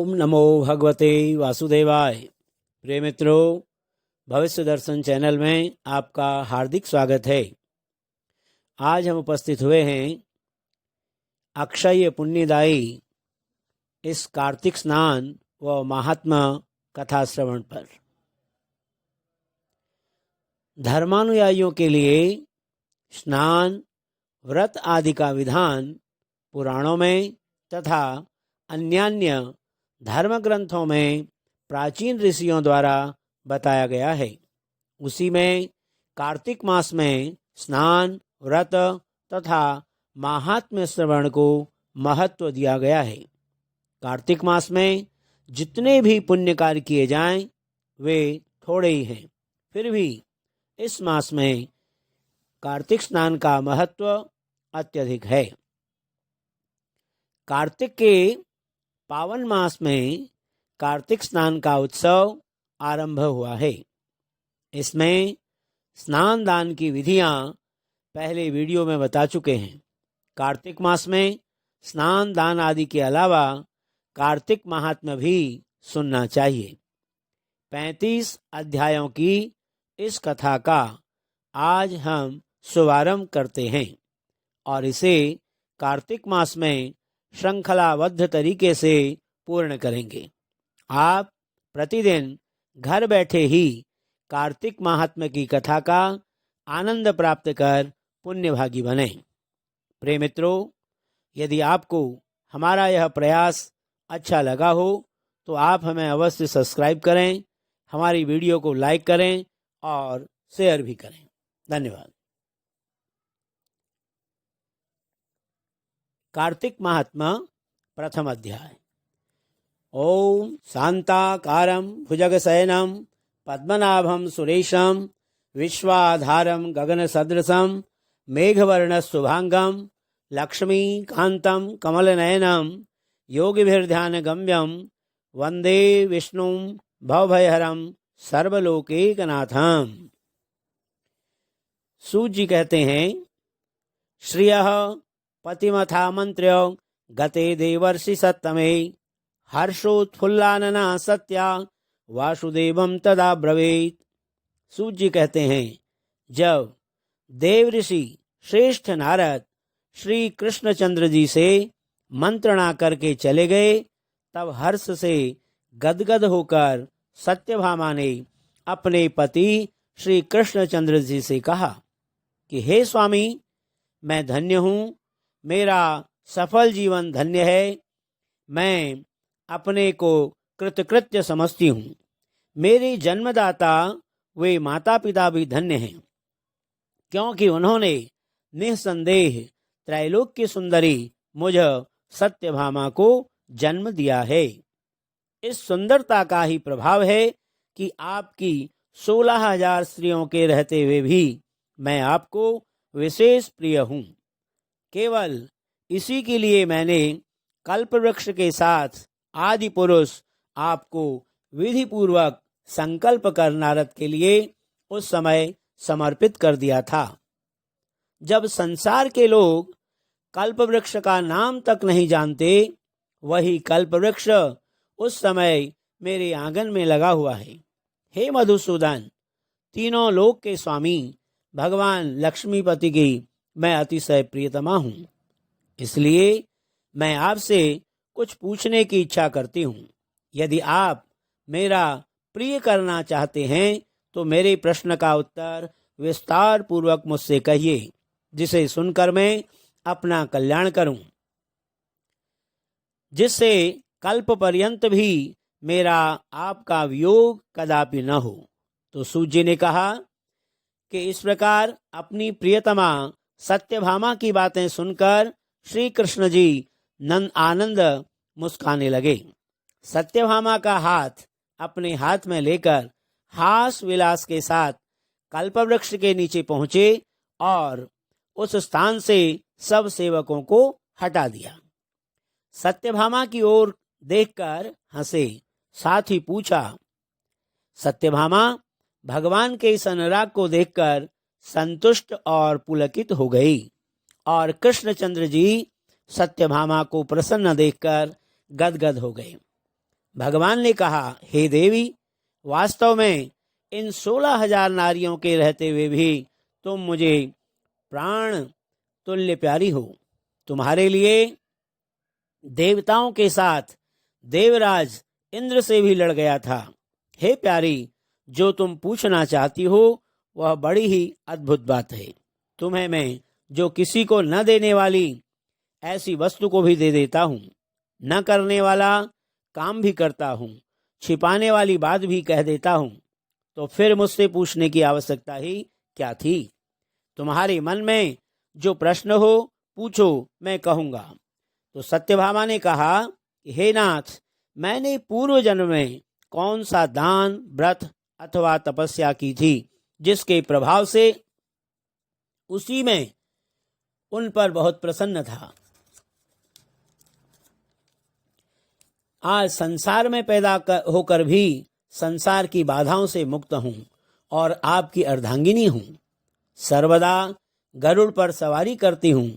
ओम नमो भगवते वासुदेवाय। प्रिय मित्रों, भविष्य दर्शन चैनल में आपका हार्दिक स्वागत है। आज हम उपस्थित हुए हैं अक्षय पुण्यदायी इस कार्तिक स्नान व महात्मा कथा श्रवण पर। धर्मानुयायियों के लिए स्नान, व्रत आदि का विधान पुराणों में तथा अन्यान्य धर्म ग्रंथों में प्राचीन ऋषियों द्वारा बताया गया है। उसी में कार्तिक मास में स्नान, व्रत तथा महात्म्य श्रवण को महत्व दिया गया है। कार्तिक मास में जितने भी पुण्य कार्य किए जाएं वे थोड़े ही हैं, फिर भी इस मास में कार्तिक स्नान का महत्व अत्यधिक है। कार्तिक के पावन मास में कार्तिक स्नान का उत्सव आरंभ हुआ है। इसमें स्नान दान की विधियां पहले वीडियो में बता चुके हैं। कार्तिक मास में स्नान दान आदि के अलावा कार्तिक महात्म्य भी सुनना चाहिए। 35 अध्यायों की इस कथा का आज हम शुभारंभ करते हैं और इसे कार्तिक मास में श्रृंखलाबद्ध तरीके से पूर्ण करेंगे। आप प्रतिदिन घर बैठे ही कार्तिक महात्म्य की कथा का आनंद प्राप्त कर पुण्यभागी बने। प्रिय मित्रों, यदि आपको हमारा यह प्रयास अच्छा लगा हो तो आप हमें अवश्य सब्सक्राइब करें, हमारी वीडियो को लाइक करें और शेयर भी करें। धन्यवाद। कार्तिक महात्मा प्रथम अध्याय। ओम शांताकारं भुजगशयनं पद्मनाभं सुरेशं विश्वाधारं गगनसदृशं मेघवर्णशुभांगं लक्ष्मीकान्तं कमलनयनं योगिभिर्ध्यानगम्यं वंदे विष्णुं भवभयहरं सर्वलोकैकनाथं। सूत जी कहते हैं, श्रियः पतिमथा मंत्र्य गते देवर्षि सत्तमे हर्षोत्फुल्लानना सत्या वासुदेवम तदा ब्रवीत। सूत जी कहते हैं, जब देव ऋषि श्रेष्ठ नारद श्री कृष्णचंद्र जी से मंत्रणा करके चले गए, तब हर्ष से गदगद होकर सत्यभामा ने अपने पति श्री कृष्णचंद्र जी से कहा कि हे स्वामी, मैं धन्य हूँ, मेरा सफल जीवन धन्य है। मैं अपने को कृतकृत्य समझती हूँ। मेरे जन्मदाता वे माता पिता भी धन्य हैं, क्योंकि उन्होंने निसंदेह त्रैलोक्य सुंदरी मुझ सत्यभामा को जन्म दिया है। इस सुंदरता का ही प्रभाव है कि आपकी 16,000 स्त्रियों के रहते हुए भी मैं आपको विशेष प्रिय हूँ। केवल इसी के लिए मैंने कल्प वृक्ष के साथ आदि पुरुष आपको विधि पूर्वक संकल्प कर नारद के लिए उस समय समर्पित कर दिया था। जब संसार के लोग कल्प वृक्ष का नाम तक नहीं जानते, वही कल्प वृक्ष उस समय मेरे आंगन में लगा हुआ है। हे मधुसूदन, तीनों लोक के स्वामी भगवान लक्ष्मीपति की मैं अतिशय प्रियतमा हूँ। इसलिए मैं आपसे कुछ पूछने की इच्छा करती हूँ। यदि आप मेरा प्रिय करना चाहते हैं तो मेरे प्रश्न का उत्तर विस्तार पूर्वक मुझसे कहिए, जिसे सुनकर मैं अपना कल्याण करूं, जिससे कल्प पर्यंत भी मेरा आपका वियोग कदापि न हो। तो सूत जी ने कहा कि इस प्रकार अपनी प्रियतमा सत्यभामा की बातें सुनकर श्री कृष्ण जी आनंद मुस्काने लगे। सत्यभामा का हाथ अपने हाथ में लेकर हास विलास के साथ कल्पवृक्ष के नीचे पहुंचे और उस स्थान से सब सेवकों को हटा दिया। सत्यभामा की ओर देखकर हंसे, साथ ही पूछा। सत्यभामा भगवान के इस अनुराग को देखकर संतुष्ट और पुलकित हो गई और कृष्णचंद्र जी सत्यभामा को प्रसन्न देखकर गदगद हो गए। भगवान ने कहा, हे देवी, वास्तव में इन 16,000 नारियों के रहते हुए भी तुम मुझे प्राण तुल्य प्यारी हो। तुम्हारे लिए देवताओं के साथ देवराज इंद्र से भी लड़ गया था। हे प्यारी, जो तुम पूछना चाहती हो वह बड़ी ही अद्भुत बात है। तुम्हें मैं जो किसी को न देने वाली ऐसी वस्तु को भी दे देता हूँ, न करने वाला काम भी करता हूँ, छिपाने वाली बात भी कह देता हूँ, तो फिर मुझसे पूछने की आवश्यकता ही क्या थी? तुम्हारे मन में जो प्रश्न हो पूछो, मैं कहूँगा। तो सत्यभामा ने कहा, हे नाथ, मैंने पूर्व जन्म में कौन सा दान, व्रत अथवा तपस्या की थी जिसके प्रभाव से उसी में उन पर बहुत प्रसन्न था। आज संसार में पैदा होकर भी संसार की बाधाओं से मुक्त हूँ और आपकी अर्धांगिनी हूँ। सर्वदा गरुड़ पर सवारी करती हूँ।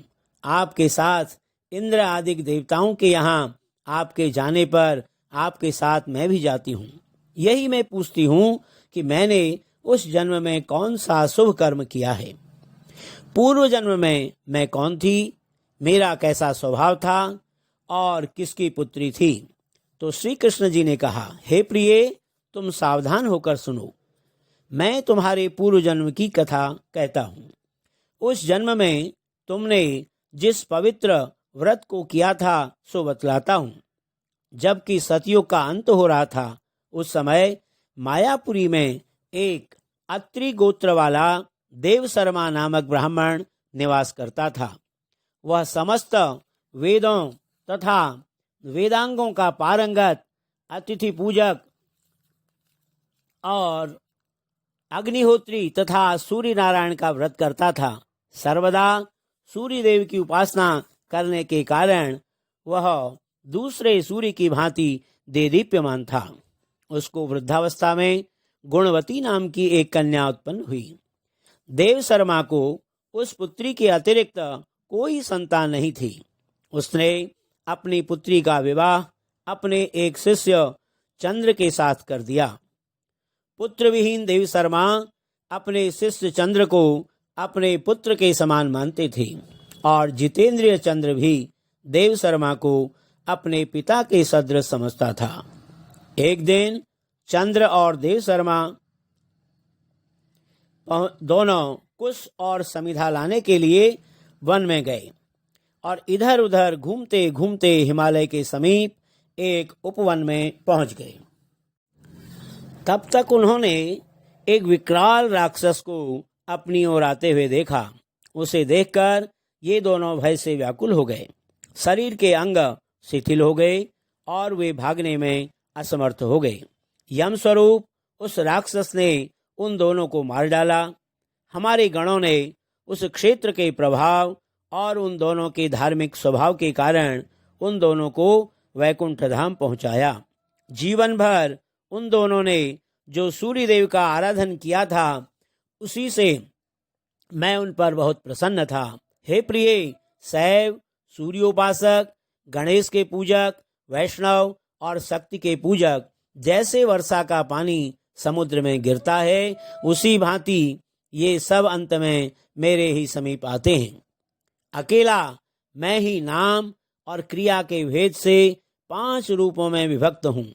आपके साथ इंद्र आदि देवताओं के यहाँ आपके जाने पर आपके साथ मैं भी जाती हूँ। यही मैं पूछती हूँ कि मैंने उस जन्म में कौन सा शुभ कर्म किया है। पूर्व जन्म में मैं कौन थी, मेरा कैसा स्वभाव था और किसकी पुत्री थी। तो श्री कृष्ण जी ने कहा, हे प्रिय, तुम सावधान होकर सुनो। मैं तुम्हारे पूर्व जन्म की कथा कहता हूँ। उस जन्म में तुमने जिस पवित्र व्रत को किया था सो बतलाता हूँ। जबकि सतयुग का अंत हो रहा था, उस समय मायापुरी में एक अत्रि गोत्र वाला देवशर्मा नामक ब्राह्मण निवास करता था। वह समस्त वेदों तथा वेदांगों का पारंगत, अतिथि पूजक और अग्निहोत्री तथा सूर्य नारायण का व्रत करता था। सर्वदा सूर्य देव की उपासना करने के कारण वह दूसरे सूर्य की भांति देदीप्यमान था। उसको वृद्धावस्था में गुणवती नाम की एक कन्या उत्पन्न हुई। देव शर्मा को उस पुत्री के अतिरिक्त कोई संतान नहीं थी। उसने अपनी पुत्री का विवाह अपने एक शिष्य चंद्र के साथ कर दिया। पुत्र विहीन देव शर्मा अपने शिष्य चंद्र को अपने पुत्र के समान मानते थे और जितेंद्रिय चंद्र भी देव शर्मा को अपने पिता के सदृश समझता था। एक दिन चंद्र और देव शर्मा दोनों कुश और समिधा लाने के लिए वन में गए और इधर उधर घूमते घूमते हिमालय के समीप एक उपवन में पहुंच गए। तब तक उन्होंने एक विकराल राक्षस को अपनी ओर आते हुए देखा। उसे देखकर ये दोनों भय से व्याकुल हो गए। शरीर के अंग शिथिल हो गए और वे भागने में असमर्थ हो गए। यम स्वरूप उस राक्षस ने उन दोनों को मार डाला। हमारे गणों ने उस क्षेत्र के प्रभाव और उन दोनों के धार्मिक स्वभाव के कारण उन दोनों को वैकुंठ धाम पहुंचाया। जीवन भर उन दोनों ने जो सूर्य देव का आराधन किया था, उसी से मैं उन पर बहुत प्रसन्न था। हे प्रिय, शैव, सूर्योपासक, गणेश के पूजक, वैष्णव और शक्ति के पूजक, जैसे वर्षा का पानी समुद्र में गिरता है, उसी भांति ये सब अंत में मेरे ही समीप आते हैं। अकेला मैं ही नाम और क्रिया के भेद से 5 रूपों में विभक्त हूँ।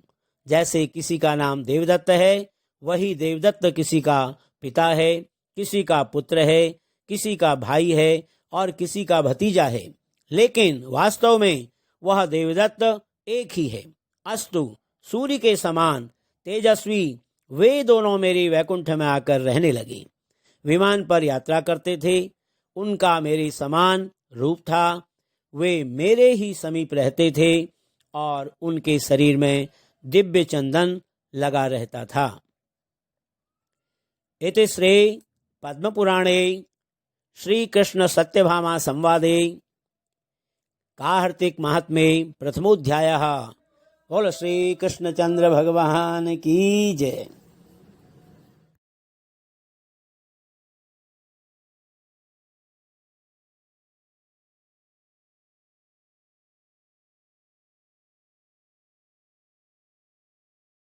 जैसे किसी का नाम देवदत्त है, वही देवदत्त किसी का पिता है, किसी का पुत्र है, किसी का भाई है और किसी का भतीजा है, लेकिन वास्तव में वह देवदत्त एक ही है। अस्तु, सूर्य के समान तेजस्वी वे दोनों मेरे वैकुंठ में आकर रहने लगे। विमान पर यात्रा करते थे, उनका मेरे समान रूप था। वे मेरे ही समीप रहते थे और उनके शरीर में दिव्य चंदन लगा रहता था। इति श्री पद्म पुराणे श्री कृष्ण सत्यभामा संवादे कार्तिक महात्म्ये प्रथमोध्यायः। बोल श्री कृष्णचंद्र भगवान की जय।